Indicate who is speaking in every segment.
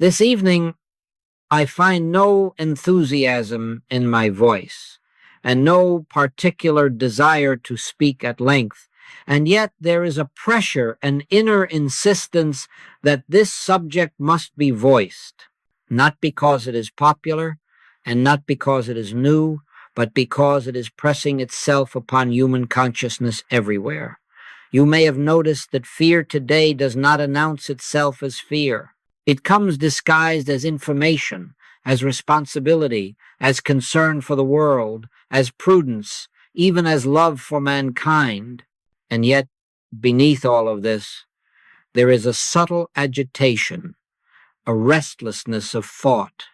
Speaker 1: This evening, I find no enthusiasm in my voice and no particular desire to speak at length. And yet there is a pressure, an inner insistence that this subject must be voiced, not because it is popular and not because it is new, but because it is pressing itself upon human consciousness everywhere. You may have noticed that fear today does not announce itself as fear. It comes disguised as information, as responsibility, as concern for the world, as prudence, even as love for mankind. And yet, beneath all of this, there is a subtle agitation, a restlessness of thought,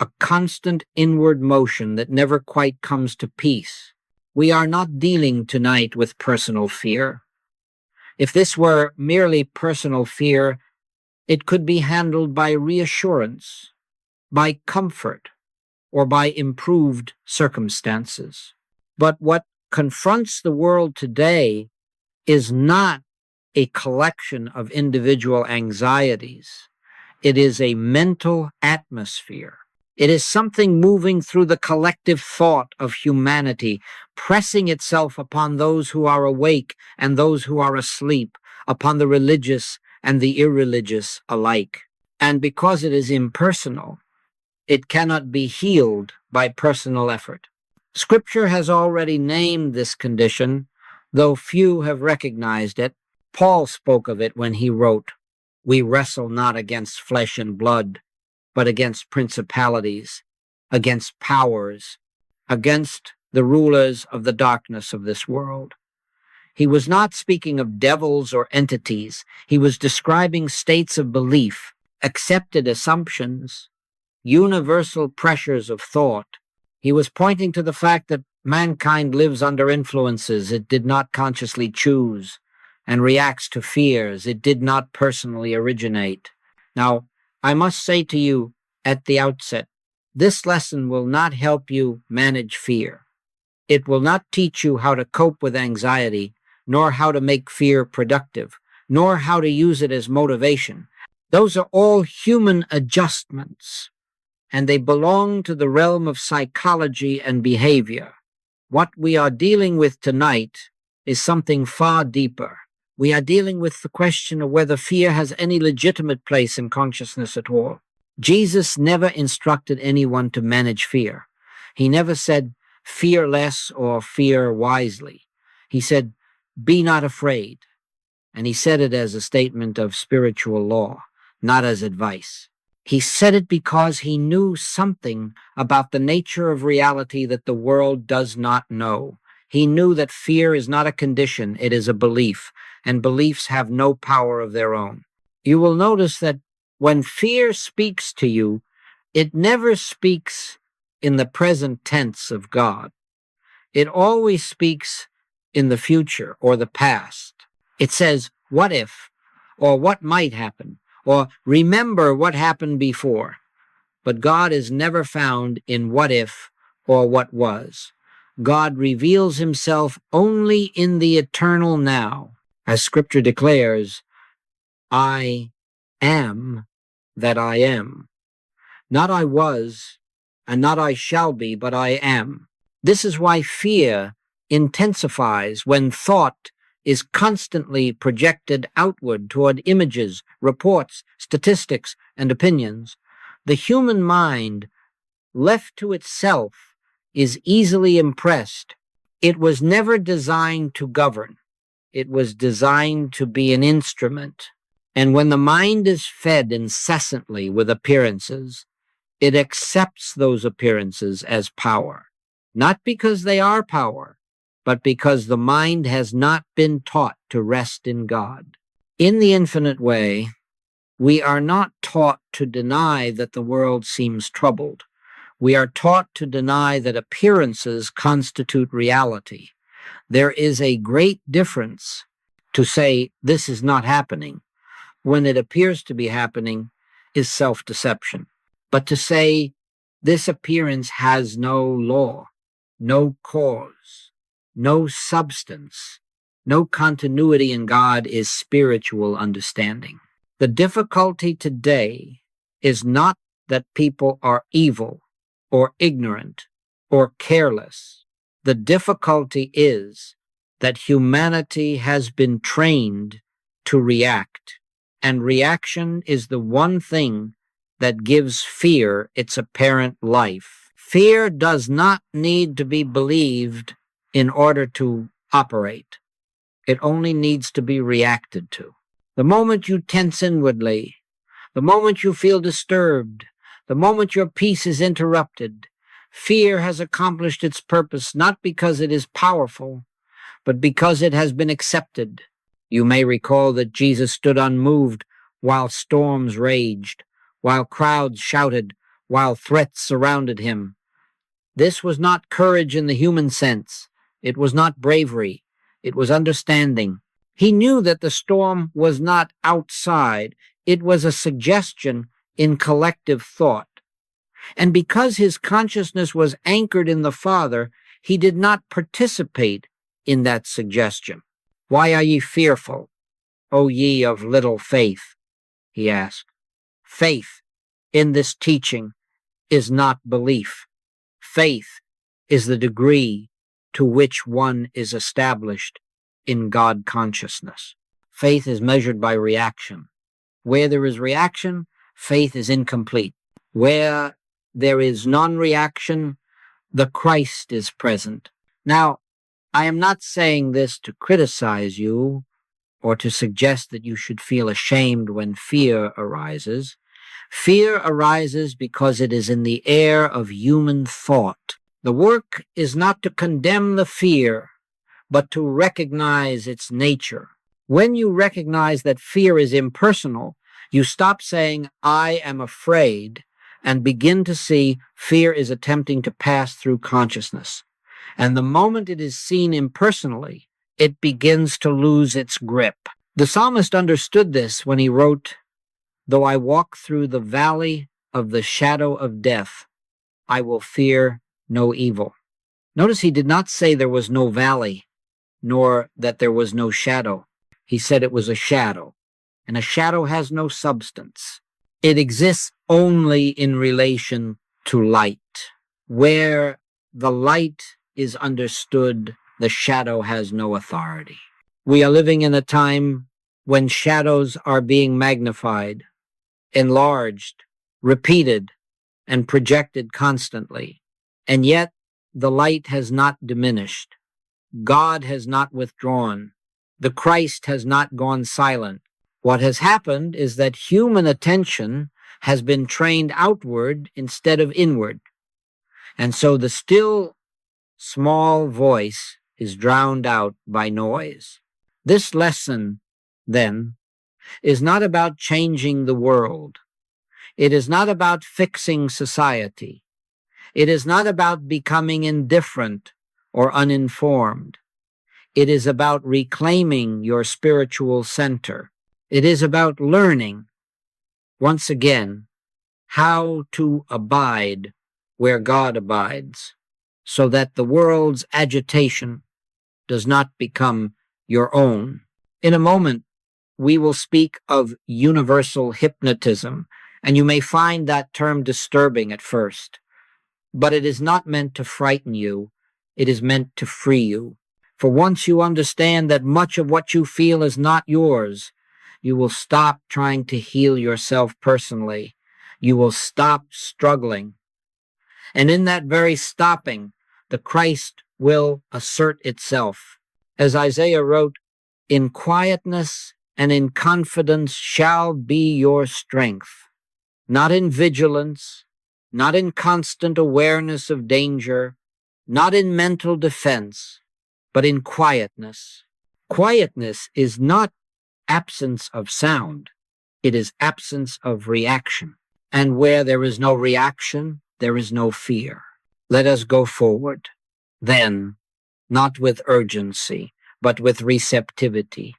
Speaker 1: a constant inward motion that never quite comes to peace. We are not dealing tonight with personal fear. If this were merely personal fear, it could be handled by reassurance, by comfort, or by improved circumstances. But what confronts the world today is not a collection of individual anxieties. It is a mental atmosphere. It is something moving through the collective thought of humanity, pressing itself upon those who are awake and those who are asleep, upon the religious and the irreligious alike. And because it is impersonal, it cannot be healed by personal effort. Scripture has already named this condition, though few have recognized it. Paul spoke of it when he wrote, "We wrestle not against flesh and blood, but against principalities, against powers, against the rulers of the darkness of this world." He was not speaking of devils or entities. He was describing states of belief, accepted assumptions, universal pressures of thought. He was pointing to the fact that mankind lives under influences it did not consciously choose and reacts to fears it did not personally originate. Now, I must say to you at the outset, this lesson will not help you manage fear. It will not teach you how to cope with anxiety, nor how to make fear productive, nor how to use it as motivation. Those are all human adjustments, and they belong to the realm of psychology and behavior. What we are dealing with tonight is something far deeper. We are dealing with the question of whether fear has any legitimate place in consciousness at all. Jesus never instructed anyone to manage fear. He never said, fear less or fear wisely. He said, be not afraid. And he said it as a statement of spiritual law, not as advice. He said it because he knew something about the nature of reality that the world does not know. He knew that fear is not a condition, it is a belief, and beliefs have no power of their own. You will notice that when fear speaks to you, it never speaks in the present tense of God. It always speaks in the future or the past. It says, what if, or what might happen, or remember what happened before. But God is never found in what if or what was. God reveals himself only in the eternal now. As Scripture declares, I am that I am. Not I was, and not I shall be, but I am. This is why fear intensifies when thought is constantly projected outward toward images, reports, statistics, and opinions. The human mind, left to itself, is easily impressed. It was never designed to govern. It was designed to be an instrument. And when the mind is fed incessantly with appearances, it accepts those appearances as power. Not because they are power, but because the mind has not been taught to rest in God. In the infinite way, we are not taught to deny that the world seems troubled. We are taught to deny that appearances constitute reality. There is a great difference to say this is not happening when it appears to be happening is self-deception. But to say this appearance has no law, no cause, no substance, no continuity in God is spiritual understanding. The difficulty today is not that people are evil or ignorant or careless. The difficulty is that humanity has been trained to react, and reaction is the one thing that gives fear its apparent life. Fear does not need to be believed in order to operate. It only needs to be reacted to. The moment you tense inwardly, the moment you feel disturbed, the moment your peace is interrupted, fear has accomplished its purpose not because it is powerful, but because it has been accepted. You may recall that Jesus stood unmoved while storms raged, while crowds shouted, while threats surrounded him. This was not courage in the human sense. It was not bravery. It was understanding. He knew that the storm was not outside. It was a suggestion in collective thought. And because his consciousness was anchored in the Father, he did not participate in that suggestion. Why are ye fearful, O ye of little faith? He asked. Faith in this teaching is not belief. Faith is the degree to which one is established in God consciousness. Faith is measured by reaction. Where there is reaction, faith is incomplete. Where there is non-reaction, the Christ is present. Now, I am not saying this to criticize you or to suggest that you should feel ashamed when fear arises. Fear arises because it is in the air of human thought. The work is not to condemn the fear, but to recognize its nature. When you recognize that fear is impersonal, you stop saying, I am afraid, and begin to see fear is attempting to pass through consciousness. And the moment it is seen impersonally, it begins to lose its grip. The psalmist understood this when he wrote, Though I walk through the valley of the shadow of death, I will fear no evil. Notice he did not say there was no valley, nor that there was no shadow. He said it was a shadow, and a shadow has no substance. It exists only in relation to light. Where the light is understood, the shadow has no authority. We are living in a time when shadows are being magnified, enlarged, repeated, and projected constantly. And yet the light has not diminished. God has not withdrawn. The Christ has not gone silent. What has happened is that human attention has been trained outward instead of inward. And so the still, small voice is drowned out by noise. This lesson, then, is not about changing the world. It is not about fixing society. It is not about becoming indifferent or uninformed. It is about reclaiming your spiritual center. It is about learning, once again, how to abide where God abides, so that the world's agitation does not become your own. In a moment, we will speak of universal hypnotism, and you may find that term disturbing at first, but it is not meant to frighten you. It is meant to free you. For once you understand that much of what you feel is not yours, you will stop trying to heal yourself personally. You will stop struggling. And in that very stopping, the Christ will assert itself. As Isaiah wrote, in quietness and in confidence shall be your strength, not in vigilance, not in constant awareness of danger, not in mental defense, but in quietness. Quietness is not absence of sound. It is absence of reaction. And where there is no reaction, there is no fear. Let us go forward, then, not with urgency, but with receptivity,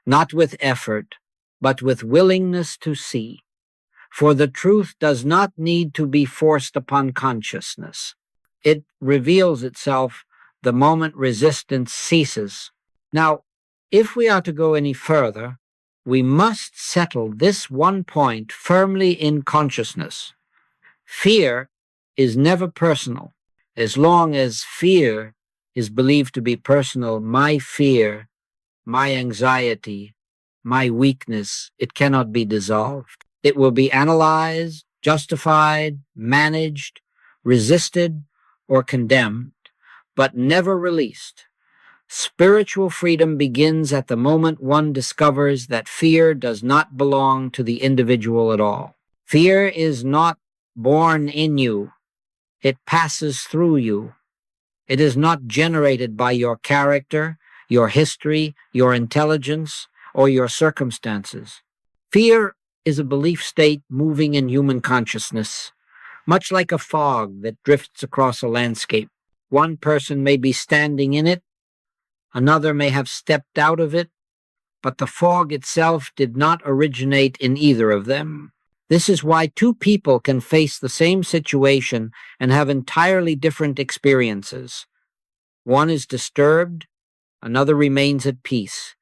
Speaker 1: not with effort, but with willingness to see. For the truth does not need to be forced upon consciousness. It reveals itself the moment resistance ceases. Now, if we are to go any further, we must settle this one point firmly in consciousness. Fear is never personal. As long as fear is believed to be personal, my fear, my anxiety, my weakness, it cannot be dissolved. It will be analyzed, justified, managed, resisted, or condemned, but never released. Spiritual freedom begins at the moment one discovers that fear does not belong to the individual at all. Fear is not born in you. It passes through you. It is not generated by your character, your history, your intelligence, or your circumstances. Fear is a belief state moving in human consciousness, much like a fog that drifts across a landscape. One person may be standing in it, another may have stepped out of it, but the fog itself did not originate in either of them. This is why two people can face the same situation and have entirely different experiences. One is disturbed, another remains at peace.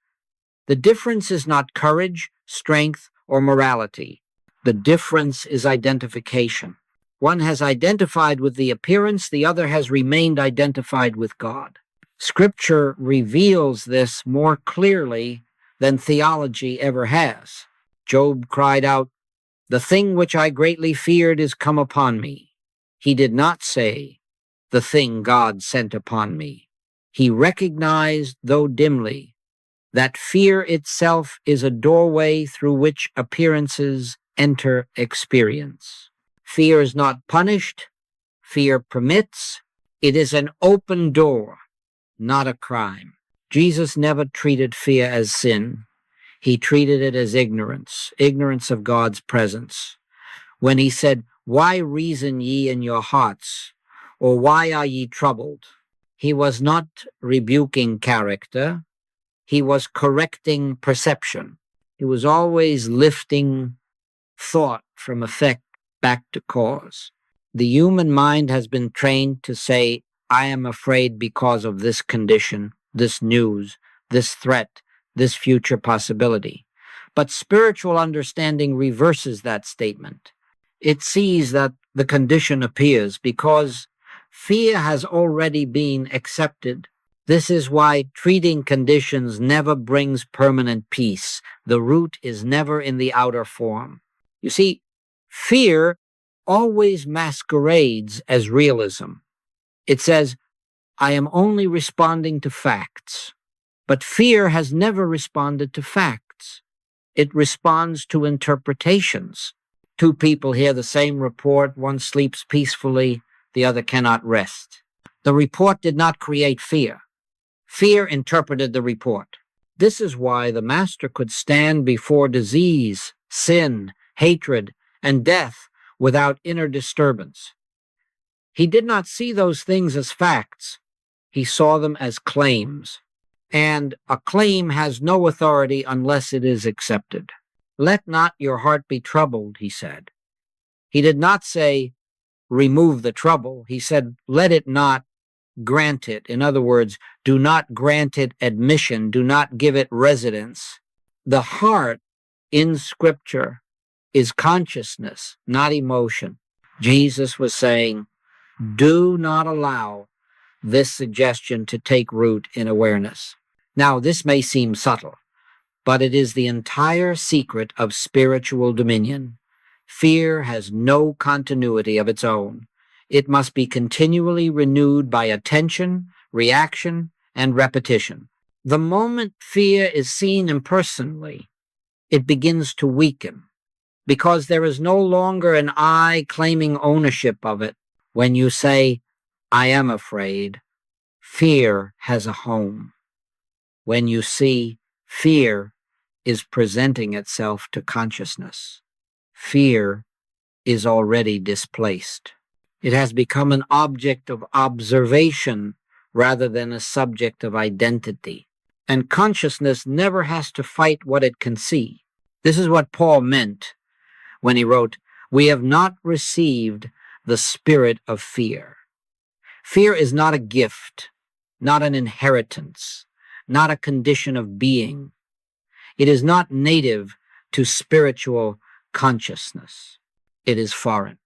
Speaker 1: The difference is not courage, strength, or morality. The difference is identification. One has identified with the appearance, the other has remained identified with God. Scripture reveals this more clearly than theology ever has. Job cried out, "The thing which I greatly feared is come upon me." He did not say, "The thing God sent upon me." He recognized, though dimly, that fear itself is a doorway through which appearances enter experience. Fear is not punished. Fear permits. It is an open door, not a crime. Jesus never treated fear as sin. He treated it as ignorance of God's presence. When he said, "Why reason ye in your hearts? Or why are ye troubled?" He was not rebuking character. He was correcting perception. He was always lifting thought from effect back to cause. The human mind has been trained to say, "I am afraid because of this condition, this news, this threat, this future possibility." But spiritual understanding reverses that statement. It sees that the condition appears because fear has already been accepted. This is why treating conditions never brings permanent peace. The root is never in the outer form. You see, fear always masquerades as realism. It says, "I am only responding to facts." But fear has never responded to facts. It responds to interpretations. Two people hear the same report. One sleeps peacefully, the other cannot rest. The report did not create fear. Fear interpreted the report. This is why the Master could stand before disease, sin, hatred, and death without inner disturbance. He did not see those things as facts. He saw them as claims. And a claim has no authority unless it is accepted. "Let not your heart be troubled," he said. He did not say, "Remove the trouble." He said, "Let it not grant it." In other words, do not grant it admission. Do not give it residence. The heart in Scripture is consciousness, not emotion. Jesus was saying, do not allow this suggestion to take root in awareness. Now, this may seem subtle, but it is the entire secret of spiritual dominion. Fear has no continuity of its own. It must be continually renewed by attention, reaction, and repetition. The moment fear is seen impersonally, it begins to weaken, because there is no longer an I claiming ownership of it. When you say, "I am afraid," fear has a home. When you see fear is presenting itself to consciousness, fear is already displaced. It has become an object of observation rather than a subject of identity. And consciousness never has to fight what it can see. This is what Paul meant when he wrote, "We have not received the spirit of fear." Fear is not a gift, not an inheritance, not a condition of being. It is not native to spiritual consciousness. It is foreign.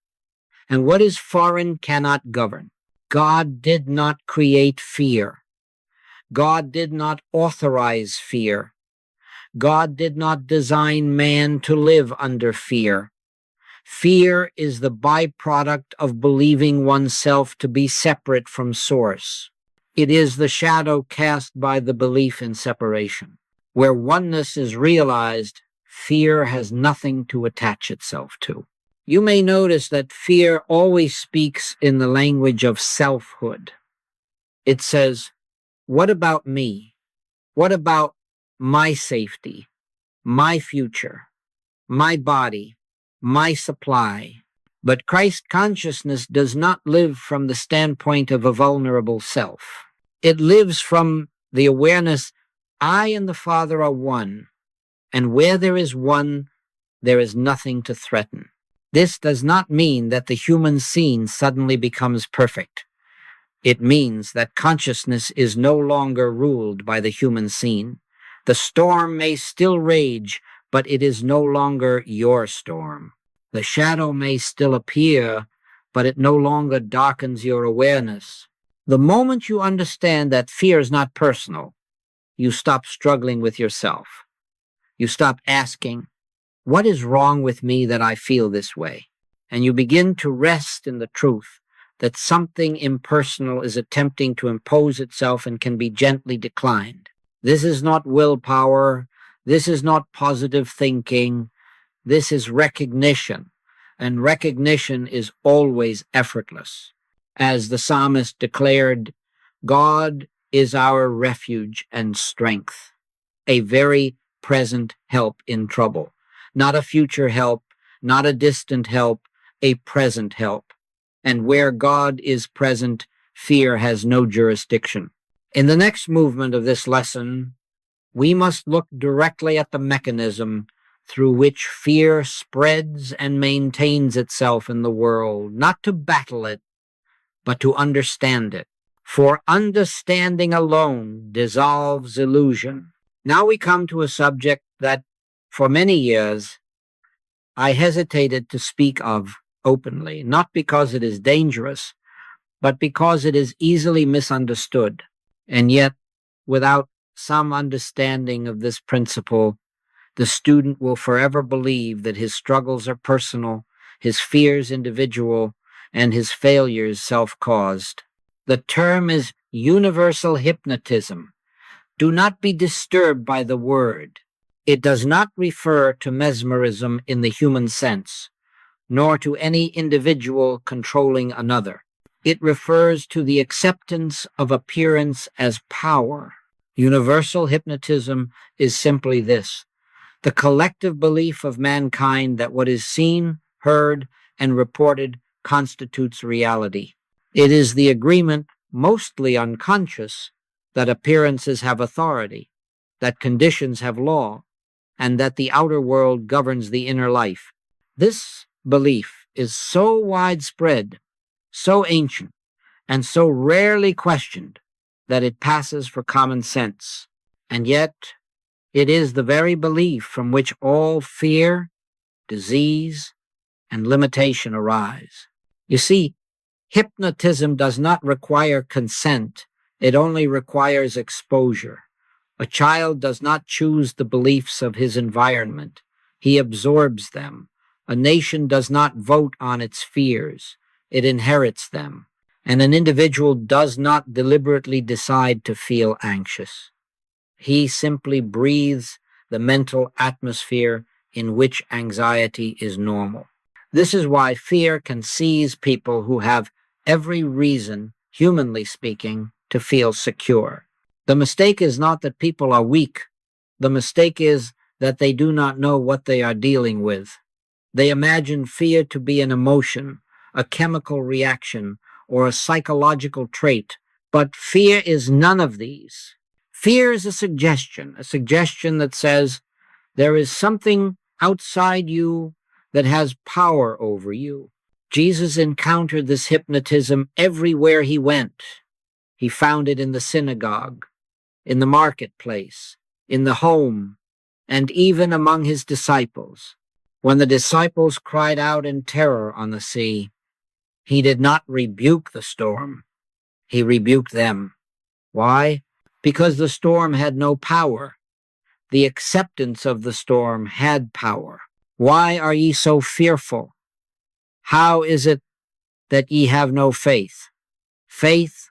Speaker 1: And what is foreign cannot govern. God did not create fear. God did not authorize fear. God did not design man to live under fear. Fear is the byproduct of believing oneself to be separate from source. It is the shadow cast by the belief in separation. Where oneness is realized, fear has nothing to attach itself to. You may notice that fear always speaks in the language of selfhood. It says, what about me? What about my safety, my future, my body, my supply? But Christ consciousness does not live from the standpoint of a vulnerable self. It lives from the awareness, I and the Father are one, and where there is one, there is nothing to threaten. This does not mean that the human scene suddenly becomes perfect. It means that consciousness is no longer ruled by the human scene. The storm may still rage, but it is no longer your storm. The shadow may still appear, but it no longer darkens your awareness. The moment you understand that fear is not personal, you stop struggling with yourself. You stop asking, what is wrong with me that I feel this way? And you begin to rest in the truth that something impersonal is attempting to impose itself and can be gently declined. This is not willpower. This is not positive thinking. This is recognition. And recognition is always effortless. As the psalmist declared, God is our refuge and strength, a very present help in trouble. Not a future help, not a distant help, a present help. And where God is present, fear has no jurisdiction. In the next movement of this lesson, we must look directly at the mechanism through which fear spreads and maintains itself in the world, not to battle it, but to understand it. For understanding alone dissolves illusion. Now we come to a subject that, for many years, I hesitated to speak of openly, not because it is dangerous, but because it is easily misunderstood. And yet, without some understanding of this principle, the student will forever believe that his struggles are personal, his fears individual, and his failures self-caused. The term is universal hypnotism. Do not be disturbed by the word. It does not refer to mesmerism in the human sense, nor to any individual controlling another. It refers to the acceptance of appearance as power. Universal hypnotism is simply this: the collective belief of mankind that what is seen, heard, and reported constitutes reality. It is the agreement, mostly unconscious, that appearances have authority, that conditions have law, and that the outer world governs the inner life. This belief is so widespread, so ancient, and so rarely questioned that it passes for common sense. And yet, it is the very belief from which all fear, disease, and limitation arise. You see, hypnotism does not require consent. It only requires exposure. A child does not choose the beliefs of his environment. He absorbs them. A nation does not vote on its fears. It inherits them. And an individual does not deliberately decide to feel anxious. He simply breathes the mental atmosphere in which anxiety is normal. This is why fear can seize people who have every reason, humanly speaking, to feel secure. The mistake is not that people are weak. The mistake is that they do not know what they are dealing with. They imagine fear to be an emotion, a chemical reaction, or a psychological trait. But fear is none of these. Fear is a suggestion that says there is something outside you that has power over you. Jesus encountered this hypnotism everywhere he went. He found it in the synagogue, in the marketplace, in the home, and even among his disciples. When the disciples cried out in terror on the sea, he did not rebuke the storm. He rebuked them. Why? Because the storm had no power. The acceptance of the storm had power. Why are ye so fearful? How is it that ye have no faith? Faith,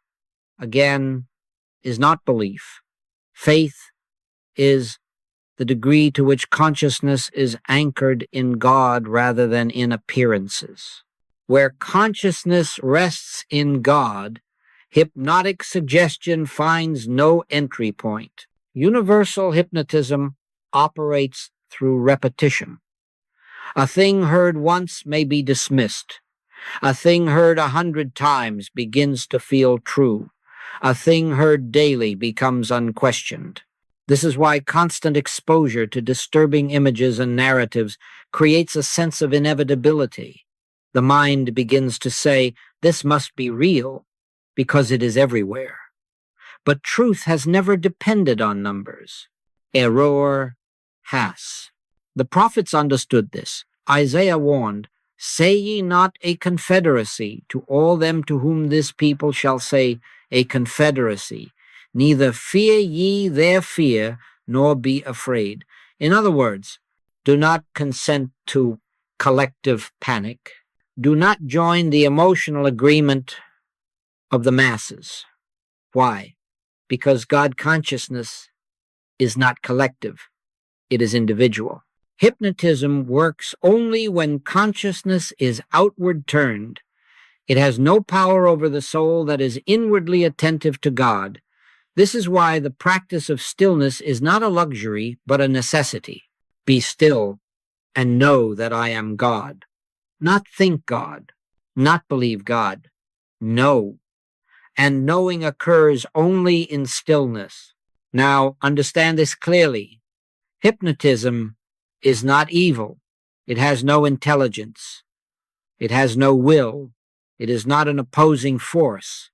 Speaker 1: again, is not belief. Faith is the degree to which consciousness is anchored in God rather than in appearances. Where consciousness rests in God, hypnotic suggestion finds no entry point. Universal hypnotism operates through repetition. A thing heard once may be dismissed. A thing heard 100 times begins to feel true. A thing heard daily becomes unquestioned. This is why constant exposure to disturbing images and narratives creates a sense of inevitability. The mind begins to say, this must be real, because it is everywhere. But truth has never depended on numbers. Error has. The prophets understood this. Isaiah warned, say ye not a confederacy to all them to whom this people shall say a confederacy. Neither fear ye their fear, nor be afraid. In other words, do not consent to collective panic. Do not join the emotional agreement of the masses. Why? Because God consciousness is not collective. It is individual. Hypnotism works only when consciousness is outward turned. It has no power over the soul that is inwardly attentive to God. This is why the practice of stillness is not a luxury, but a necessity. Be still and know that I am God. Not think God, not believe God. Know. And knowing occurs only in stillness. Now, understand this clearly. Hypnotism is not evil. It has no intelligence. It has no will. It is not an opposing force.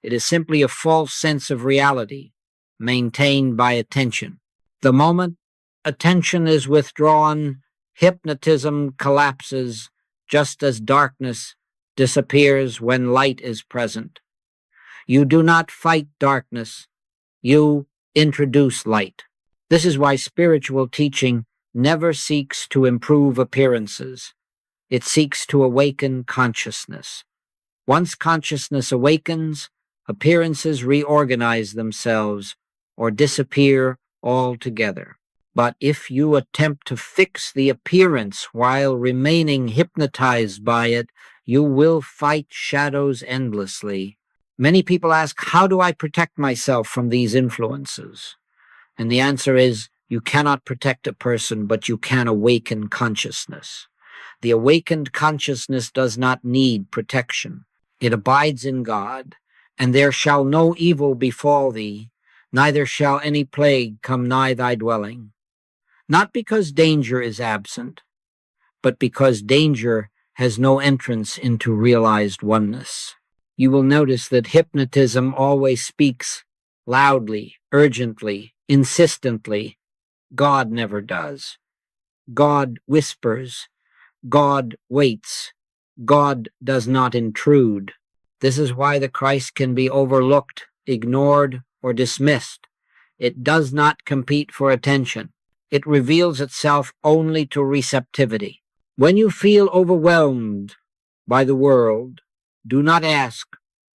Speaker 1: It is simply a false sense of reality, maintained by attention. The moment attention is withdrawn, hypnotism collapses, just as darkness disappears when light is present. You do not fight darkness. You introduce light. This is why spiritual teaching never seeks to improve appearances. It seeks to awaken consciousness. Once consciousness awakens, appearances reorganize themselves or disappear altogether. But if you attempt to fix the appearance while remaining hypnotized by it, you will fight shadows endlessly. Many people ask, how do I protect myself from these influences? And the answer is, you cannot protect a person, but you can awaken consciousness. The awakened consciousness does not need protection. It abides in God, and there shall no evil befall thee, neither shall any plague come nigh thy dwelling. Not because danger is absent, but because danger has no entrance into realized oneness. You will notice that hypnotism always speaks loudly, urgently, insistently. God never does. God whispers. God waits. God does not intrude. This is why the Christ can be overlooked, ignored, or dismissed. It does not compete for attention. It reveals itself only to receptivity. When you feel overwhelmed by the world, do not ask,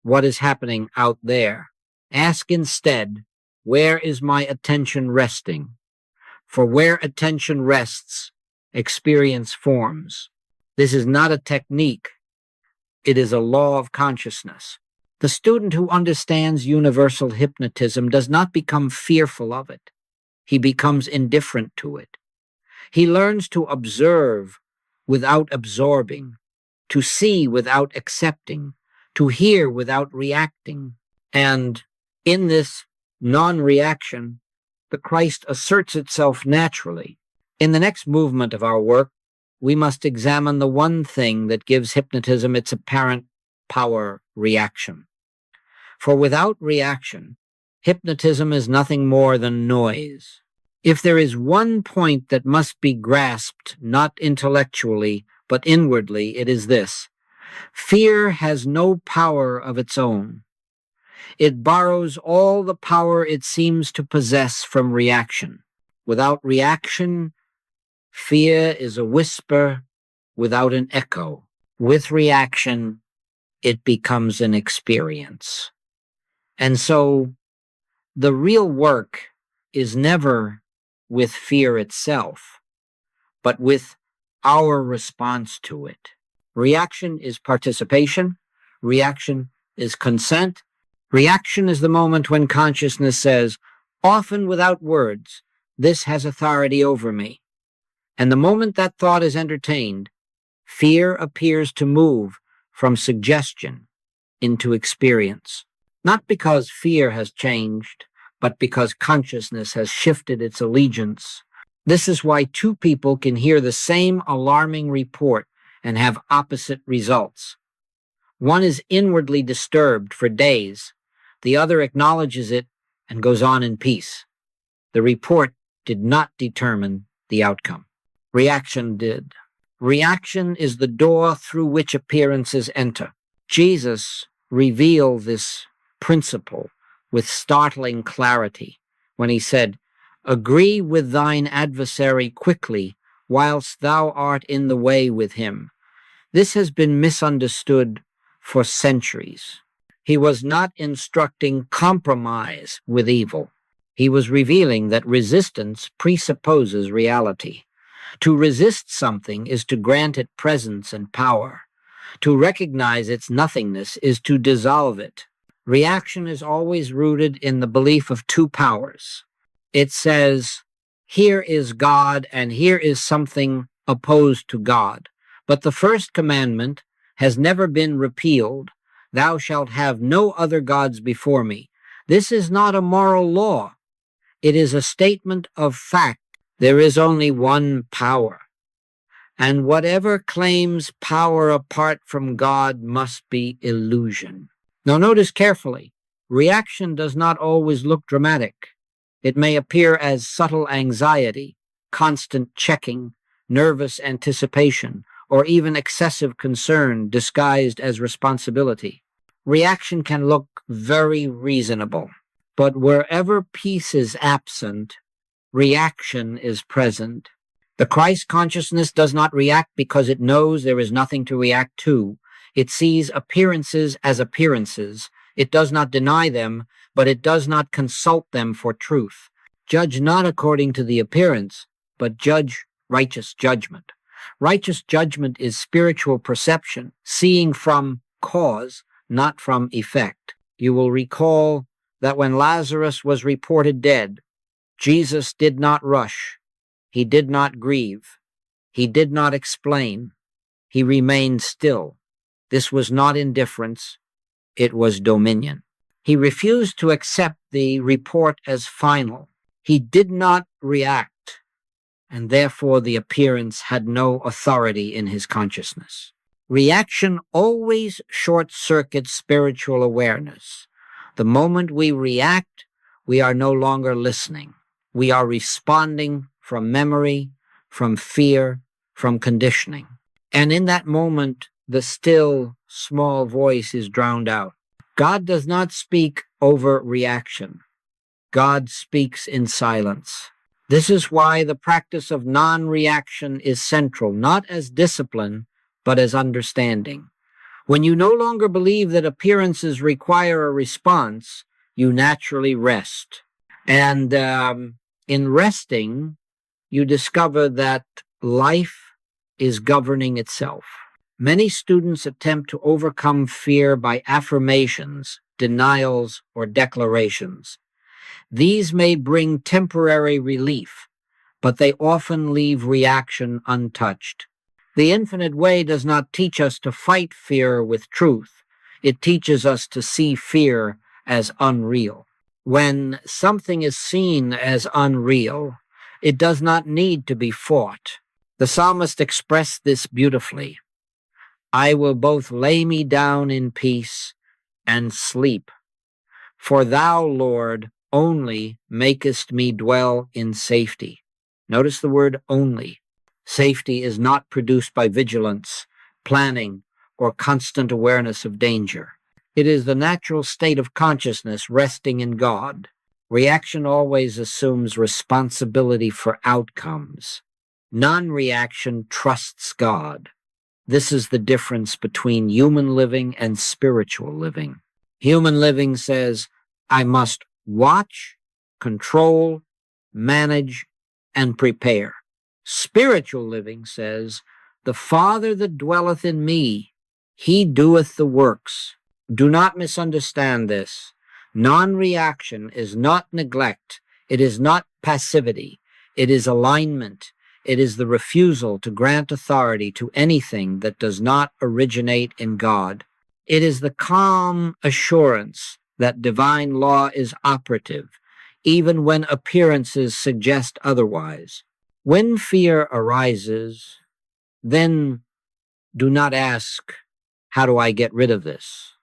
Speaker 1: what is happening out there? Ask instead, where is my attention resting? For where attention rests, experience forms. This is not a technique. It is a law of consciousness. The student who understands universal hypnotism does not become fearful of it. He becomes indifferent to it. He learns to observe without absorbing, to see without accepting, to hear without reacting. And in this non-reaction, the Christ asserts itself naturally. In the next movement of our work, we must examine the one thing that gives hypnotism its apparent power: reaction. For without reaction, hypnotism is nothing more than noise. If there is one point that must be grasped, not intellectually, but inwardly, it is this: fear has no power of its own. It borrows all the power it seems to possess from reaction. Without reaction, fear is a whisper without an echo. With reaction, it becomes an experience. And so the real work is never with fear itself, but with our response to it. Reaction is participation. Reaction is consent. Reaction is the moment when consciousness says, often without words, this has authority over me. And the moment that thought is entertained, fear appears to move from suggestion into experience. Not because fear has changed, but because consciousness has shifted its allegiance. This is why two people can hear the same alarming report and have opposite results. One is inwardly disturbed for days. The other acknowledges it and goes on in peace. The report did not determine the outcome. Reaction did. Reaction is the door through which appearances enter. Jesus revealed this principle with startling clarity when he said, "Agree with thine adversary quickly, whilst thou art in the way with him." This has been misunderstood for centuries. He was not instructing compromise with evil. He was revealing that resistance presupposes reality. To resist something is to grant it presence and power. To recognize its nothingness is to dissolve it. Reaction is always rooted in the belief of two powers. It says, here is God and here is something opposed to God. But the first commandment has never been repealed. Thou shalt have no other gods before me. This is not a moral law. It is a statement of fact. There is only one power. And whatever claims power apart from God must be illusion. Now notice carefully, reaction does not always look dramatic. It may appear as subtle anxiety, constant checking, nervous anticipation, or even excessive concern disguised as responsibility. Reaction can look very reasonable, but wherever peace is absent, reaction is present. The Christ consciousness does not react because it knows there is nothing to react to. It sees appearances as appearances. It does not deny them, but it does not consult them for truth. Judge not according to the appearance, but judge righteous judgment. Righteous judgment is spiritual perception, seeing from cause, not from effect. You will recall that when Lazarus was reported dead, Jesus did not rush. He did not grieve. He did not explain. He remained still. This was not indifference. It was dominion. He refused to accept the report as final. He did not react, and therefore the appearance had no authority in his consciousness. Reaction always short-circuits spiritual awareness. The moment we react, we are no longer listening. We are responding from memory, from fear, from conditioning. And in that moment, the still, small voice is drowned out. God does not speak over reaction. God speaks in silence. This is why the practice of non-reaction is central, not as discipline, but as understanding. When you no longer believe that appearances require a response, you naturally rest. And in resting, you discover that life is governing itself. Many students attempt to overcome fear by affirmations, denials, or declarations. These may bring temporary relief, but they often leave reaction untouched. The infinite way does not teach us to fight fear with truth. It teaches us to see fear as unreal. When something is seen as unreal, it does not need to be fought. The psalmist expressed this beautifully. I will both lay me down in peace and sleep. For thou, Lord, only makest me dwell in safety. Notice the word only. Safety is not produced by vigilance, planning, or constant awareness of danger. It is the natural state of consciousness resting in God. Reaction always assumes responsibility for outcomes. Non-reaction trusts God. This is the difference between human living and spiritual living. Human living says, I must watch, control, manage, and prepare. Spiritual living says, the Father that dwelleth in me, he doeth the works. Do not misunderstand this. Non-reaction is not neglect. It is not passivity. It is alignment. It is the refusal to grant authority to anything that does not originate in God. It is the calm assurance that divine law is operative, even when appearances suggest otherwise. When fear arises, then do not ask, how do I get rid of this?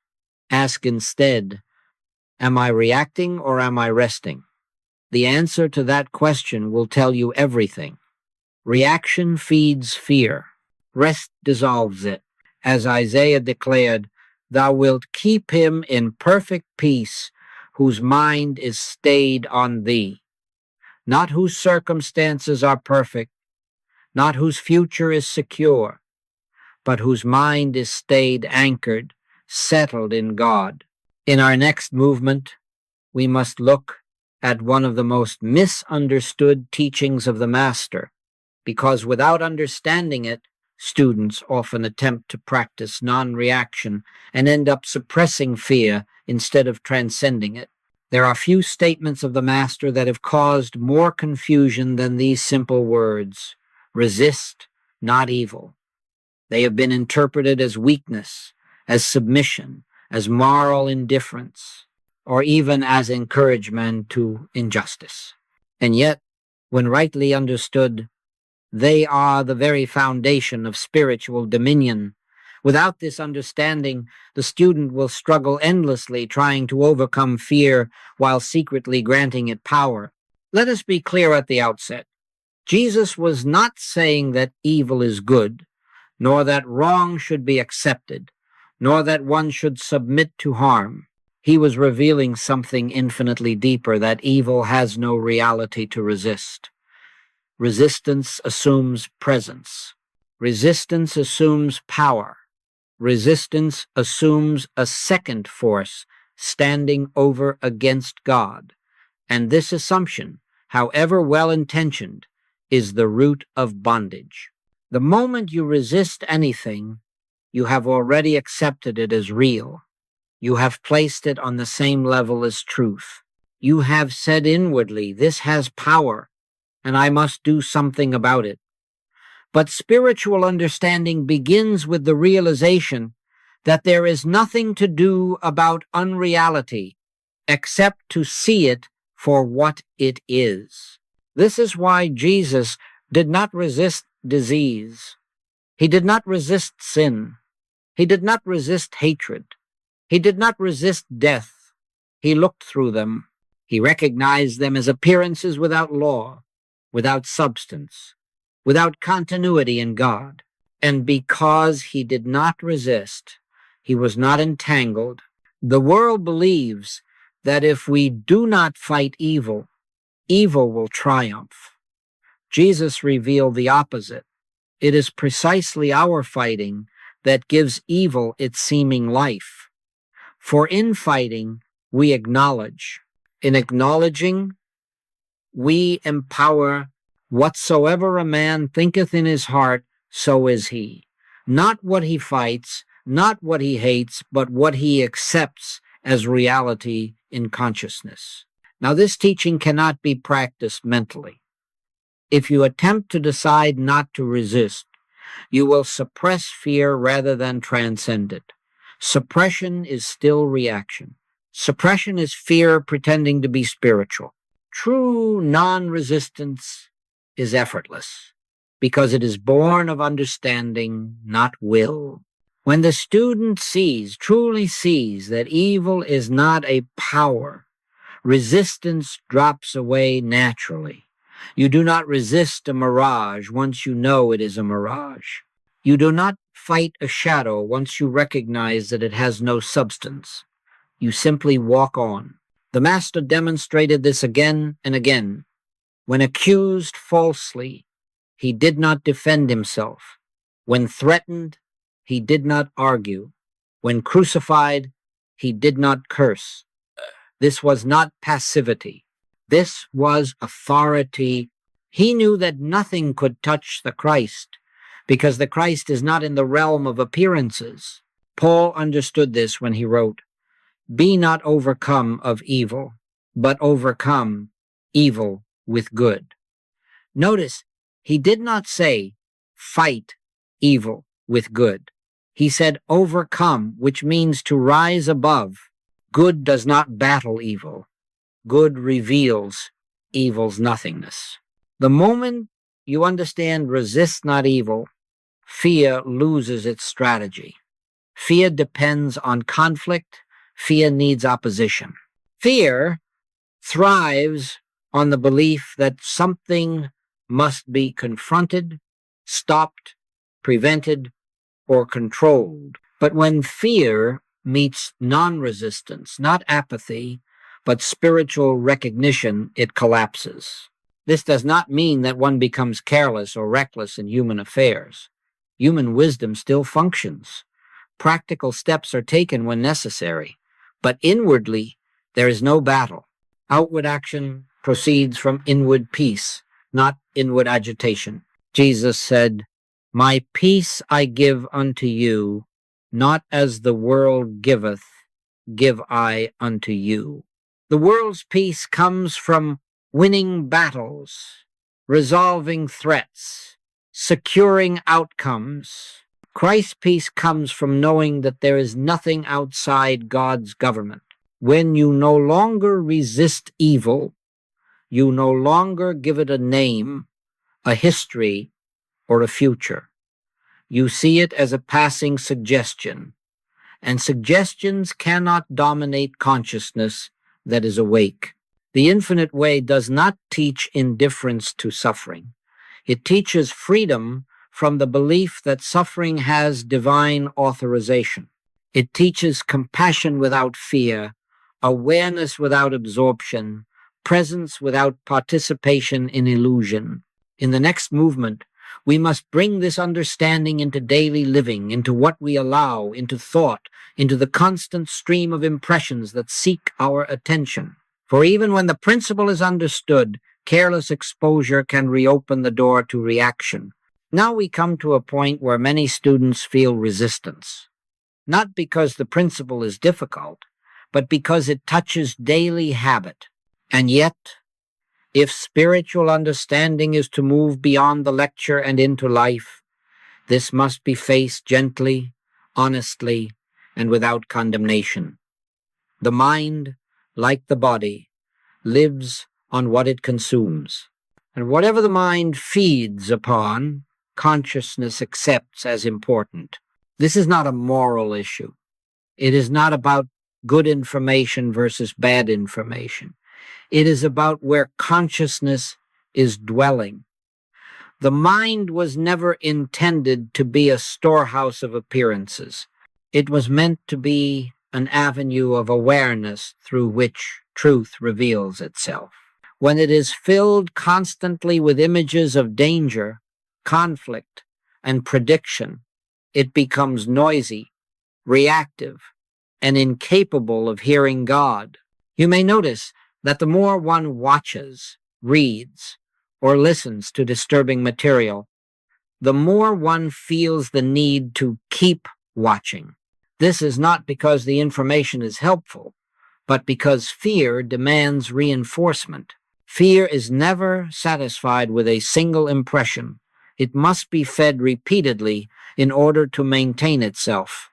Speaker 1: Ask instead, am I reacting or am I resting? The answer to that question will tell you everything. Reaction feeds fear. Rest dissolves it. As Isaiah declared, thou wilt keep him in perfect peace, whose mind is stayed on thee. Not whose circumstances are perfect, not whose future is secure, but whose mind is stayed, anchored, settled in God. In our next movement, we must look at one of the most misunderstood teachings of the Master, because without understanding it, students often attempt to practice non-reaction and end up suppressing fear instead of transcending it. There are few statements of the Master that have caused more confusion than these simple words: resist, not evil. They have been interpreted as weakness, as submission, as moral indifference, or even as encouragement to injustice. And yet, when rightly understood, they are the very foundation of spiritual dominion. Without this understanding, the student will struggle endlessly trying to overcome fear while secretly granting it power. Let us be clear at the outset. Jesus was not saying that evil is good, nor that wrong should be accepted, nor that one should submit to harm. He was revealing something infinitely deeper, that evil has no reality to resist. Resistance assumes presence. Resistance assumes power. Resistance assumes a second force standing over against God. And this assumption, however well-intentioned, is the root of bondage. The moment you resist anything, you have already accepted it as real. You have placed it on the same level as truth. You have said inwardly, this has power, and I must do something about it. But spiritual understanding begins with the realization that there is nothing to do about unreality except to see it for what it is. This is why Jesus did not resist disease. He did not resist sin. He did not resist hatred. He did not resist death. He looked through them. He recognized them as appearances without law, without substance, without continuity in God. And because he did not resist, he was not entangled. The world believes that if we do not fight evil, evil will triumph. Jesus revealed the opposite. It is precisely our fighting that gives evil its seeming life. For in fighting, we acknowledge. In acknowledging, we empower. Whatsoever a man thinketh in his heart, so is he. Not what he fights, not what he hates, but what he accepts as reality in consciousness. Now, this teaching cannot be practiced mentally. If you attempt to decide not to resist, you will suppress fear rather than transcend it. Suppression is still reaction. Suppression is fear pretending to be spiritual. True non-resistance is effortless because it is born of understanding, not will. When the student truly sees that evil is not a power, Resistance drops away naturally. You do not resist a mirage once you know it is a mirage. You do not fight a shadow once you recognize that it has no substance. You simply walk on. The Master demonstrated this again and again. When accused falsely, he did not defend himself. When threatened, he did not argue. When crucified, he did not curse. This was not passivity. This was authority. He knew that nothing could touch the Christ, because the Christ is not in the realm of appearances. Paul understood this when he wrote, "Be not overcome of evil, but overcome evil with good." Notice, he did not say, fight evil with good. He said overcome, which means to rise above. Good does not battle evil. Good reveals evil's nothingness. The moment you understand resist not evil, fear loses its strategy. Fear depends on conflict. Fear needs opposition. Fear thrives on the belief that something must be confronted, stopped, prevented, or controlled. But when fear meets non-resistance, not apathy, but spiritual recognition, it collapses. This does not mean that one becomes careless or reckless in human affairs. Human wisdom still functions. Practical steps are taken when necessary, but inwardly there is no battle. Outward action proceeds from inward peace, not inward agitation. Jesus said, "My peace I give unto you, not as the world giveth, give I unto you." The world's peace comes from winning battles, resolving threats, securing outcomes. Christ's peace comes from knowing that there is nothing outside God's government. When you no longer resist evil, you no longer give it a name, a history, or a future. You see it as a passing suggestion, and suggestions cannot dominate consciousness that is awake. The infinite way does not teach indifference to suffering. It teaches freedom from the belief that suffering has divine authorization. It teaches compassion without fear, awareness without absorption, presence without participation in illusion. In the next movement, we must bring this understanding into daily living, into what we allow, into thought, into the constant stream of impressions that seek our attention. For even when the principle is understood, careless exposure can reopen the door to reaction. Now we come to a point where many students feel resistance, not because the principle is difficult, but because it touches daily habit. And yet, if spiritual understanding is to move beyond the lecture and into life, this must be faced gently, honestly, and without condemnation. The mind, like the body, lives on what it consumes. And whatever the mind feeds upon, consciousness accepts as important. This is not a moral issue. It is not about good information versus bad information. It is about where consciousness is dwelling. The mind was never intended to be a storehouse of appearances. It was meant to be an avenue of awareness through which truth reveals itself. When it is filled constantly with images of danger, conflict, and prediction, it becomes noisy, reactive, and incapable of hearing God. You may notice that the more one watches, reads, or listens to disturbing material, the more one feels the need to keep watching. This is not because the information is helpful, but because fear demands reinforcement. Fear is never satisfied with a single impression. It must be fed repeatedly in order to maintain itself.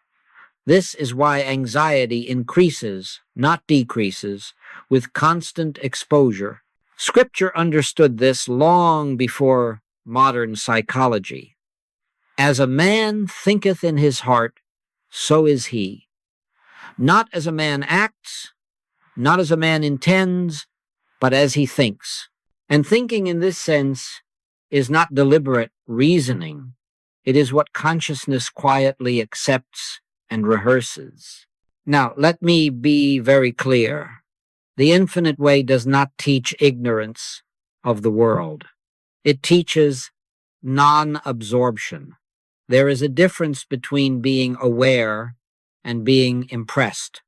Speaker 1: This is why anxiety increases, not decreases, with constant exposure. Scripture understood this long before modern psychology. As a man thinketh in his heart, so is he. Not as a man acts, not as a man intends, but as he thinks. And thinking in this sense is not deliberate reasoning. It is what consciousness quietly accepts and rehearses. Now, let me be very clear. The infinite way does not teach ignorance of the world. It teaches non-absorption. There is a difference between being aware and being impressed.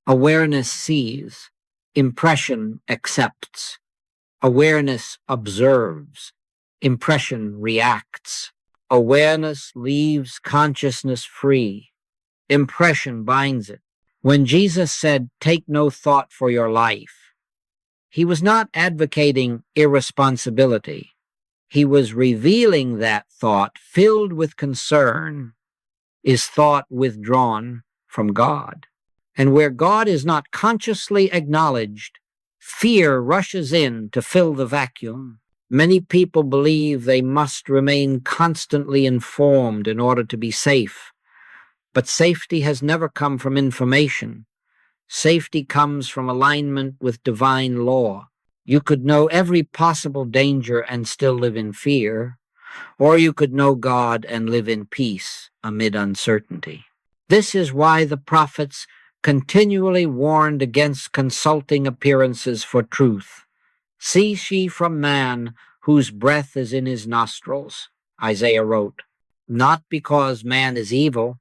Speaker 1: Awareness sees, impression accepts. Awareness observes, impression reacts. Awareness leaves consciousness free. Impression binds it. When Jesus said, "Take no thought for your life," he was not advocating irresponsibility. He was revealing that thought, filled with concern, is thought withdrawn from God. And where God is not consciously acknowledged, fear rushes in to fill the vacuum. Many people believe they must remain constantly informed in order to be safe. But safety has never come from information. Safety comes from alignment with divine law. You could know every possible danger and still live in fear, or you could know God and live in peace amid uncertainty. This is why the prophets continually warned against consulting appearances for truth. "Cease ye from man, whose breath is in his nostrils," Isaiah wrote, not because man is evil,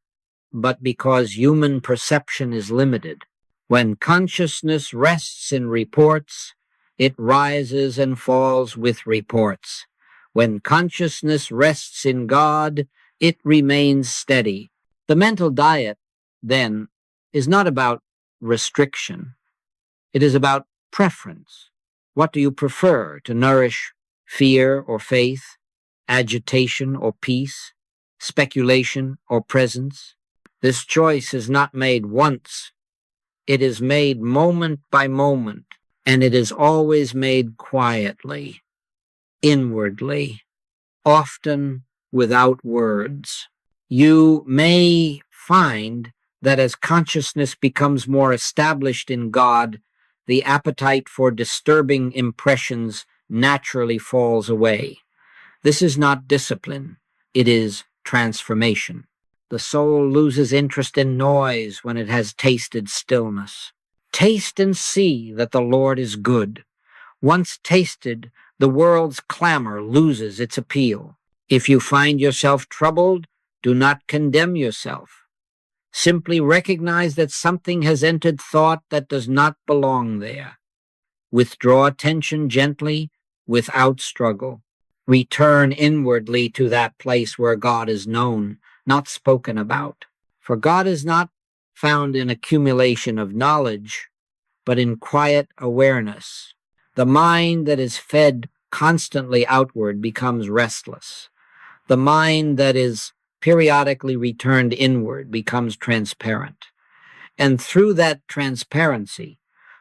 Speaker 1: but because human perception is limited. When consciousness rests in reports, it rises and falls with reports. When consciousness rests in God, it remains steady. The mental diet, then, is not about restriction. It is about preference. What do you prefer, to nourish fear or faith, agitation or peace, speculation or presence? This choice is not made once. It is made moment by moment, and it is always made quietly, inwardly, often without words. You may find that as consciousness becomes more established in God, the appetite for disturbing impressions naturally falls away. This is not discipline. It is transformation. The soul loses interest in noise when it has tasted stillness. Taste and see that the Lord is good. Once tasted, the world's clamor loses its appeal. If you find yourself troubled, do not condemn yourself. Simply recognize that something has entered thought that does not belong there. Withdraw attention gently, without struggle. Return inwardly to that place where God is known, not spoken about. For God is not found in accumulation of knowledge, but in quiet awareness. The mind that is fed constantly outward becomes restless. The mind that is periodically returned inward becomes transparent. And through that transparency,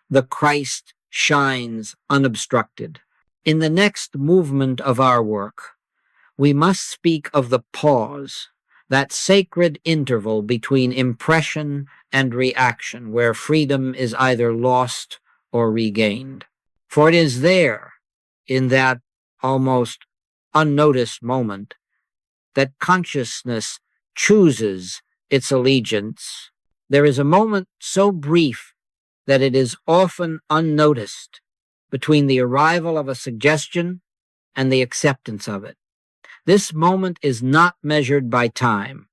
Speaker 1: the Christ shines unobstructed. In the next movement of our work, we must speak of the pause, that sacred interval between impression and reaction, where freedom is either lost or regained. For it is there, in that almost unnoticed moment, that consciousness chooses its allegiance. There is a moment so brief that it is often unnoticed between the arrival of a suggestion and the acceptance of it. This moment is not measured by time.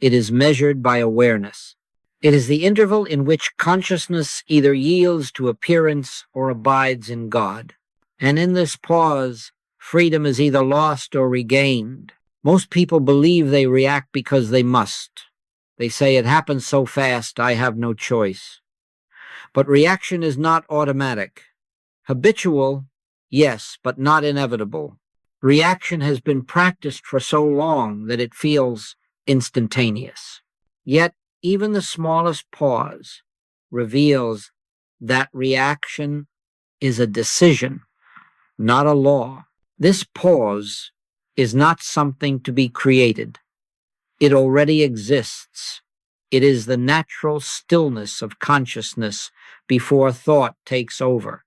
Speaker 1: It is measured by awareness. It is the interval in which consciousness either yields to appearance or abides in God. And in this pause, freedom is either lost or regained. Most people believe they react because they must. They say, "It happens so fast, I have no choice." But reaction is not automatic. Habitual, yes, but not inevitable. Reaction has been practiced for so long that it feels instantaneous. Yet, even the smallest pause reveals that reaction is a decision, not a law. This pause is not something to be created. It already exists. It is the natural stillness of consciousness before thought takes over.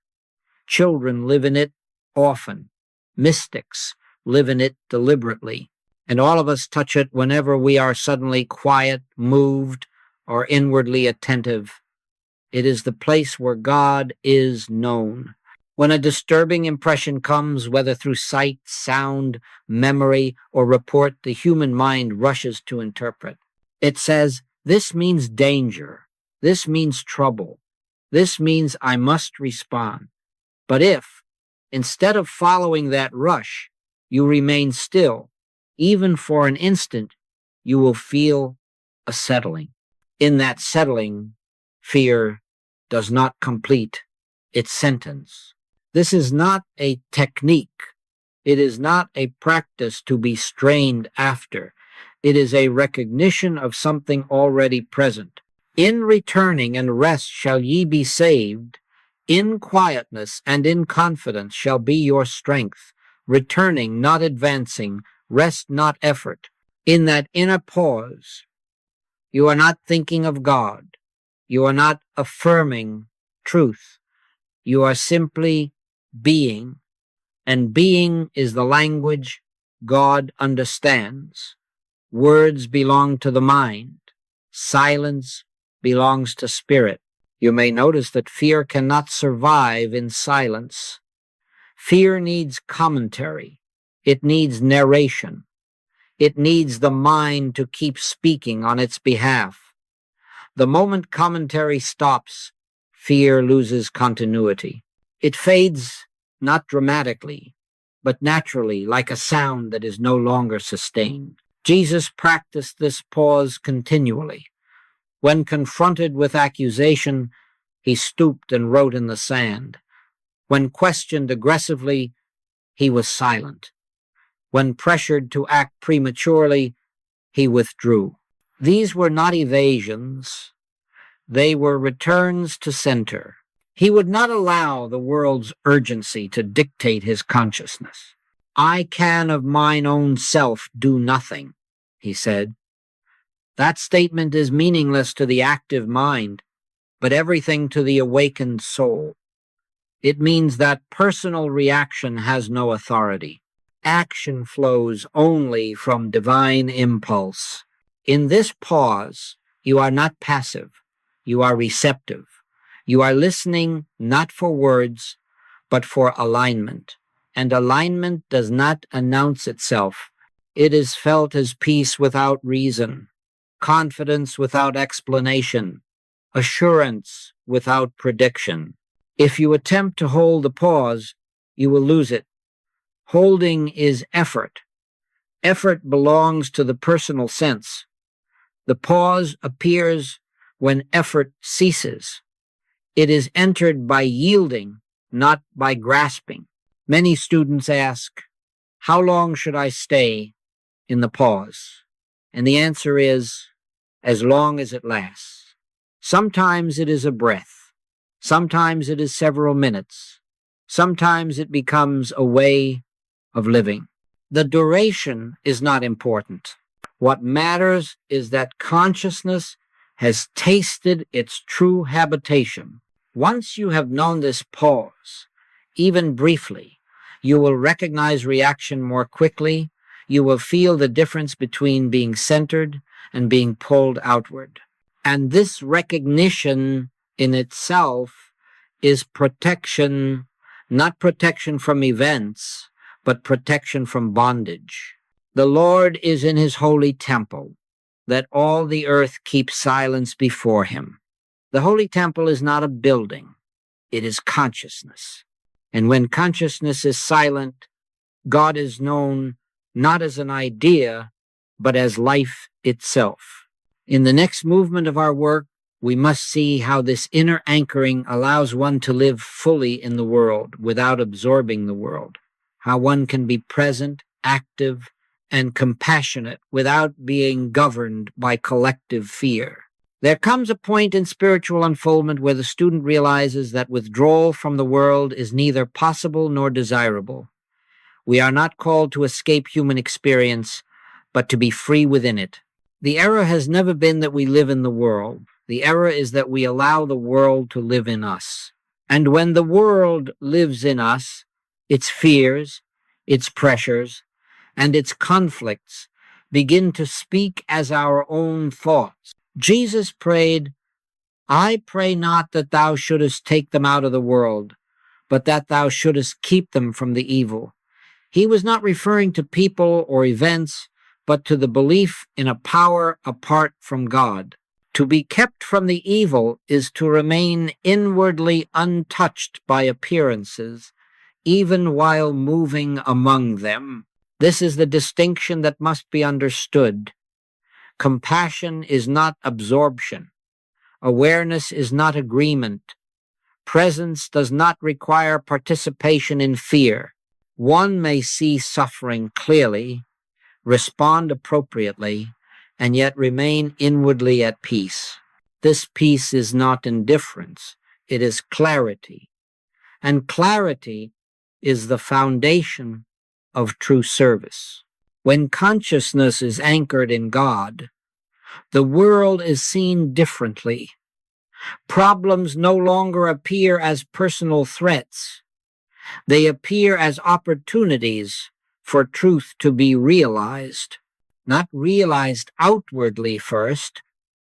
Speaker 1: Children live in it often. Mystics live in it deliberately. And all of us touch it whenever we are suddenly quiet, moved, or inwardly attentive. It is the place where God is known. When a disturbing impression comes, whether through sight, sound, memory, or report, the human mind rushes to interpret. It says, this means danger. This means trouble. This means I must respond. But if, instead of following that rush, you remain still, even for an instant, you will feel a settling. In that settling, fear does not complete its sentence. This is not a technique. It is not a practice to be strained after. It is a recognition of something already present. In returning and rest shall ye be saved. In quietness and in confidence shall be your strength. Returning, not advancing. Rest, not effort. In that inner pause, you are not thinking of God. You are not affirming truth. You are simply being, and being is the language God understands. Words belong to the mind. Silence belongs to spirit. You may notice that fear cannot survive in silence. Fear needs commentary. It needs narration. It needs the mind to keep speaking on its behalf. The moment commentary stops, fear loses continuity. It fades not dramatically, but naturally, like a sound that is no longer sustained. Jesus practiced this pause continually. When confronted with accusation, he stooped and wrote in the sand. When questioned aggressively, he was silent. When pressured to act prematurely, he withdrew. These were not evasions. They were returns to center. He would not allow the world's urgency to dictate his consciousness. I can of mine own self do nothing, he said. That statement is meaningless to the active mind, but everything to the awakened soul. It means that personal reaction has no authority. Action flows only from divine impulse. In this pause, you are not passive. You are receptive. You are listening not for words, but for alignment. And alignment does not announce itself. It is felt as peace without reason, confidence without explanation, assurance without prediction. If you attempt to hold the pause, you will lose it. Holding is effort. Effort belongs to the personal sense. The pause appears when effort ceases. It is entered by yielding, not by grasping. Many students ask, how long should I stay in the pause? And the answer is, as long as it lasts. Sometimes it is a breath. Sometimes it is several minutes. Sometimes it becomes a way of living. The duration is not important. What matters is that consciousness has tasted its true habitation. Once you have known this pause, even briefly, you will recognize reaction more quickly. You will feel the difference between being centered and being pulled outward. And this recognition in itself is protection, not protection from events, but protection from bondage. The Lord is in his holy temple, that all the earth keep silence before him. The holy temple is not a building, it is consciousness. And when consciousness is silent, God is known not as an idea, but as life itself. In the next movement of our work, we must see how this inner anchoring allows one to live fully in the world without absorbing the world, how one can be present, active, and compassionate without being governed by collective fear. There comes a point in spiritual unfoldment where the student realizes that withdrawal from the world is neither possible nor desirable. We are not called to escape human experience, but to be free within it. The error has never been that we live in the world. The error is that we allow the world to live in us. And when the world lives in us, its fears, its pressures, and its conflicts begin to speak as our own thoughts. Jesus prayed, I pray not that thou shouldest take them out of the world, but that thou shouldest keep them from the evil. He was not referring to people or events, but to the belief in a power apart from God. To be kept from the evil is to remain inwardly untouched by appearances, even while moving among them. This is the distinction that must be understood. Compassion is not absorption. Awareness is not agreement. Presence does not require participation in fear. One may see suffering clearly, respond appropriately, and yet remain inwardly at peace. This peace is not indifference, it is clarity. And clarity is the foundation of true service. When consciousness is anchored in God, the world is seen differently. Problems no longer appear as personal threats. They appear as opportunities for truth to be realized, not realized outwardly first,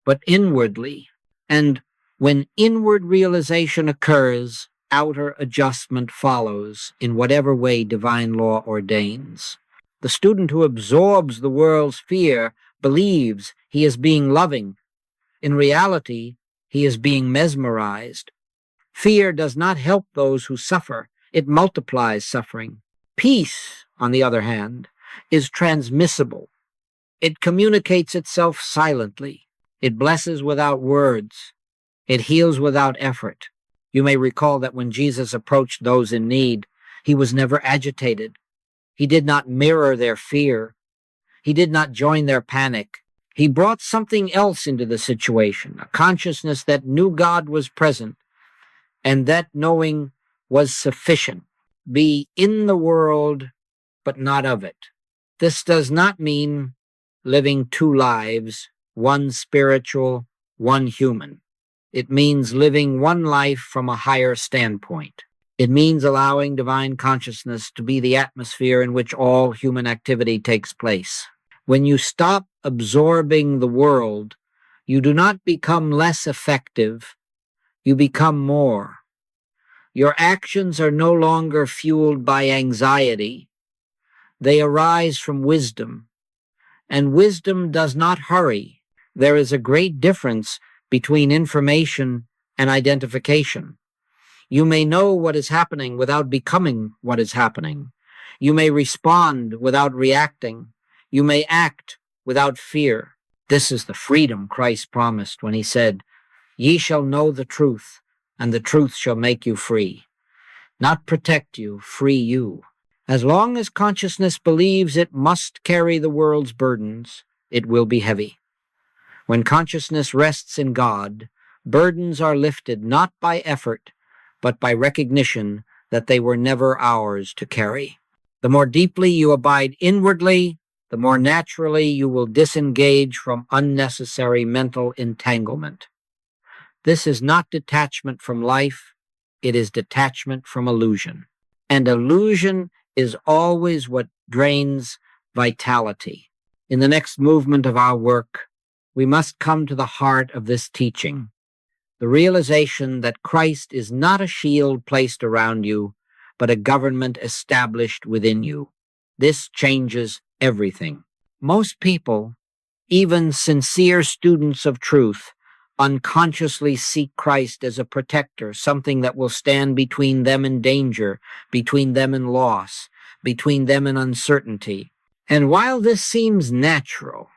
Speaker 1: but inwardly. And when inward realization occurs, outer adjustment follows in whatever way divine law ordains. The student who absorbs the world's fear believes he is being loving. In reality, he is being mesmerized. Fear does not help those who suffer. It multiplies suffering. Peace, on the other hand, is transmissible. It communicates itself silently. It blesses without words. It heals without effort. You may recall that when Jesus approached those in need, he was never agitated. He did not mirror their fear. He did not join their panic. He brought something else into the situation, a consciousness that knew God was present, and that knowing was sufficient. Be in the world, but not of it. This does not mean living two lives, one spiritual, one human. It means living one life from a higher standpoint. It means allowing divine consciousness to be the atmosphere in which all human activity takes place. When you stop absorbing the world, you do not become less effective, you become more. Your actions are no longer fueled by anxiety. They arise from wisdom, and wisdom does not hurry. There is a great difference between information and identification. You may know what is happening without becoming what is happening. You may respond without reacting. You may act without fear. This is the freedom Christ promised when he said, Ye shall know the truth, and the truth shall make you free. Not protect you, free you. As long as consciousness believes it must carry the world's burdens, it will be heavy. When consciousness rests in God, burdens are lifted not by effort, but by recognition that they were never ours to carry. The more deeply you abide inwardly, the more naturally you will disengage from unnecessary mental entanglement. This is not detachment from life, it is detachment from illusion. And illusion is always what drains vitality. In the next movement of our work, we must come to the heart of this teaching, the realization that Christ is not a shield placed around you, but a government established within you. This changes everything. Most people, even sincere students of truth, unconsciously seek Christ as a protector, something that will stand between them and danger, between them and loss, between them and uncertainty. And while this seems natural,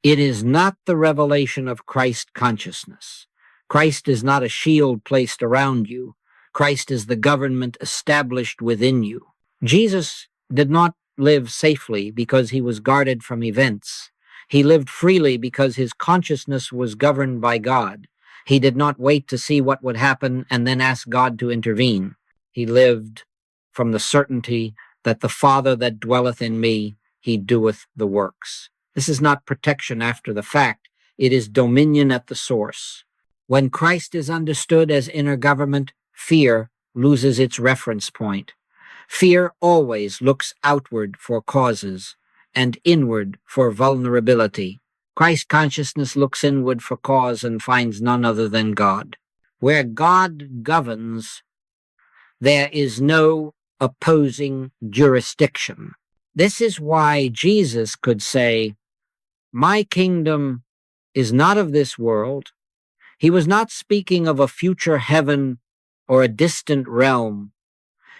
Speaker 1: it is not the revelation of Christ consciousness. Christ is not a shield placed around you. Christ is the government established within you. Jesus did not live safely because he was guarded from events. He lived freely because his consciousness was governed by God. He did not wait to see what would happen and then ask God to intervene. He lived from the certainty that the Father that dwelleth in me, he doeth the works. This is not protection after the fact. It is dominion at the source. When Christ is understood as inner government, fear loses its reference point. Fear always looks outward for causes and inward for vulnerability. Christ consciousness looks inward for cause and finds none other than God. Where God governs, there is no opposing jurisdiction. This is why Jesus could say, "My kingdom is not of this world." He was not speaking of a future heaven or a distant realm.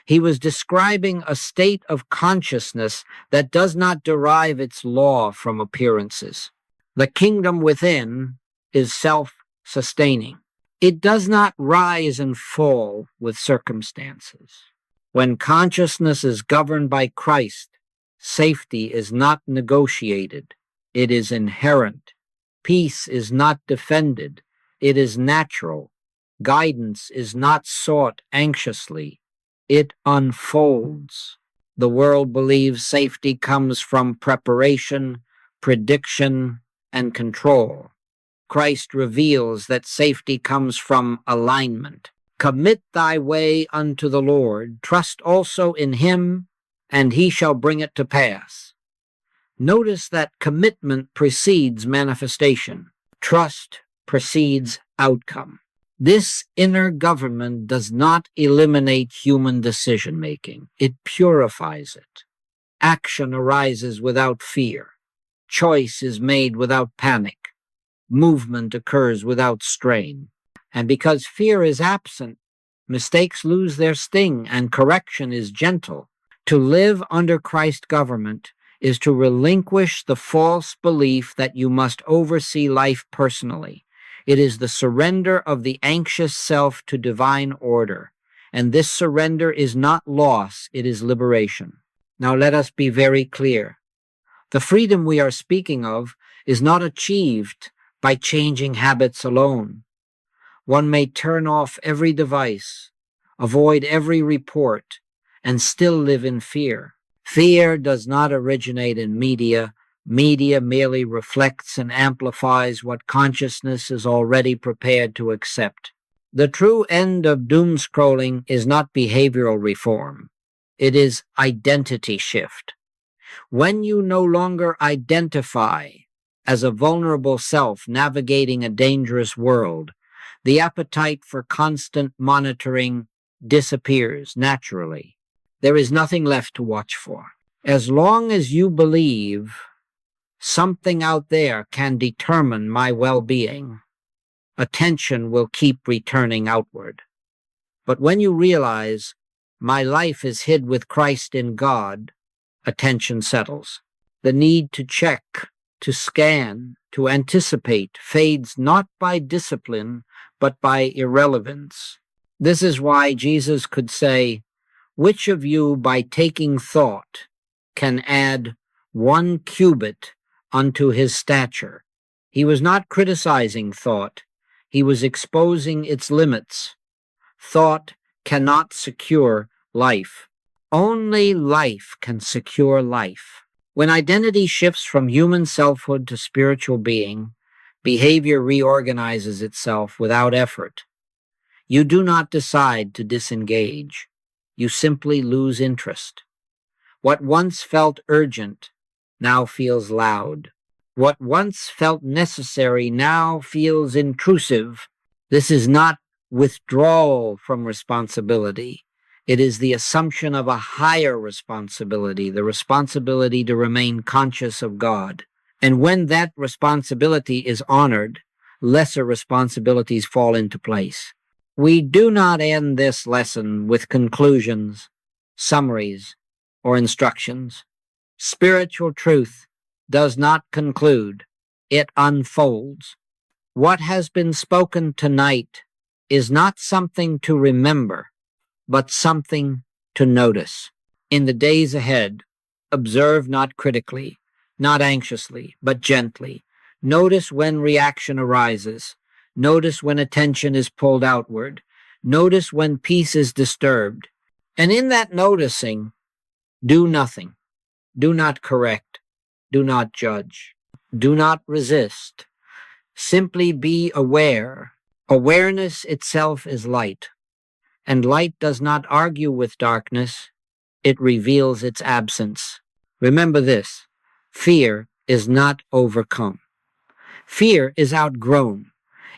Speaker 1: He was describing a state of consciousness that does not derive its law from appearances. The kingdom within is self-sustaining. It does not rise and fall with circumstances. When consciousness is governed by Christ, safety is not negotiated. It is inherent. Peace is not defended. It is natural. Guidance is not sought anxiously. It unfolds. The world believes safety comes from preparation, prediction, and control. Christ reveals that safety comes from alignment. Commit thy way unto the Lord. Trust also in him, and he shall bring it to pass. Notice that commitment precedes manifestation. Trust precedes outcome. This inner government does not eliminate human decision-making. It purifies it. Action arises without fear. Choice is made without panic. Movement occurs without strain. And because fear is absent, mistakes lose their sting and correction is gentle. To live under Christ's government is to relinquish the false belief that you must oversee life personally. It is the surrender of the anxious self to divine order. And this surrender is not loss, it is liberation. Now let us be very clear. The freedom we are speaking of is not achieved by changing habits alone. One may turn off every device, avoid every report, and still live in fear. Fear does not originate in media. Media merely reflects and amplifies what consciousness is already prepared to accept. The true end of doom scrolling is not behavioral reform. It is identity shift. When you no longer identify as a vulnerable self navigating a dangerous world, the appetite for constant monitoring disappears naturally. There is nothing left to watch for. As long as you believe something out there can determine my well-being, attention will keep returning outward. But when you realize my life is hid with Christ in God, attention settles. The need to check, to scan, to anticipate fades not by discipline, but by irrelevance. This is why Jesus could say, "Which of you by taking thought can add 1 cubit unto his stature?" He was not criticizing thought. He was exposing its limits. Thought cannot secure life. Only life can secure life. When identity shifts from human selfhood to spiritual being, behavior reorganizes itself without effort. You do not decide to disengage. You simply lose interest. What once felt urgent now feels loud. What once felt necessary now feels intrusive. This is not withdrawal from responsibility. It is the assumption of a higher responsibility, the responsibility to remain conscious of God. And when that responsibility is honored, lesser responsibilities fall into place. We do not end this lesson with conclusions, summaries, or instructions. Spiritual truth does not conclude, it unfolds. What has been spoken tonight is not something to remember, but something to notice. In the days ahead, observe not critically, not anxiously, but gently. Notice when reaction arises. Notice when attention is pulled outward. Notice when peace is disturbed. And in that noticing, do nothing. Do not correct. Do not judge. Do not resist. Simply be aware. Awareness itself is light, and light does not argue with darkness, it reveals its absence. Remember this: fear is not overcome. Fear is outgrown.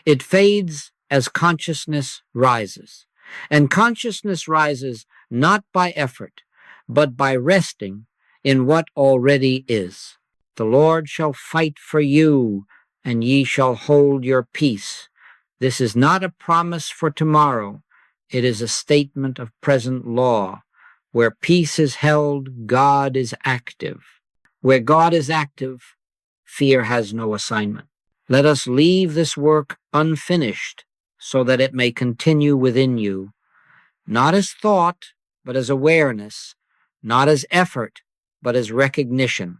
Speaker 1: It fades as consciousness rises. And consciousness rises not by effort, but by resting in what already is. The Lord shall fight for you, and ye shall hold your peace. This is not a promise for tomorrow. It is a statement of present law. Where peace is held, God is active. Where God is active, fear has no assignment. Let us leave this work unfinished so that it may continue within you, not as thought, but as awareness, not as effort, but as recognition.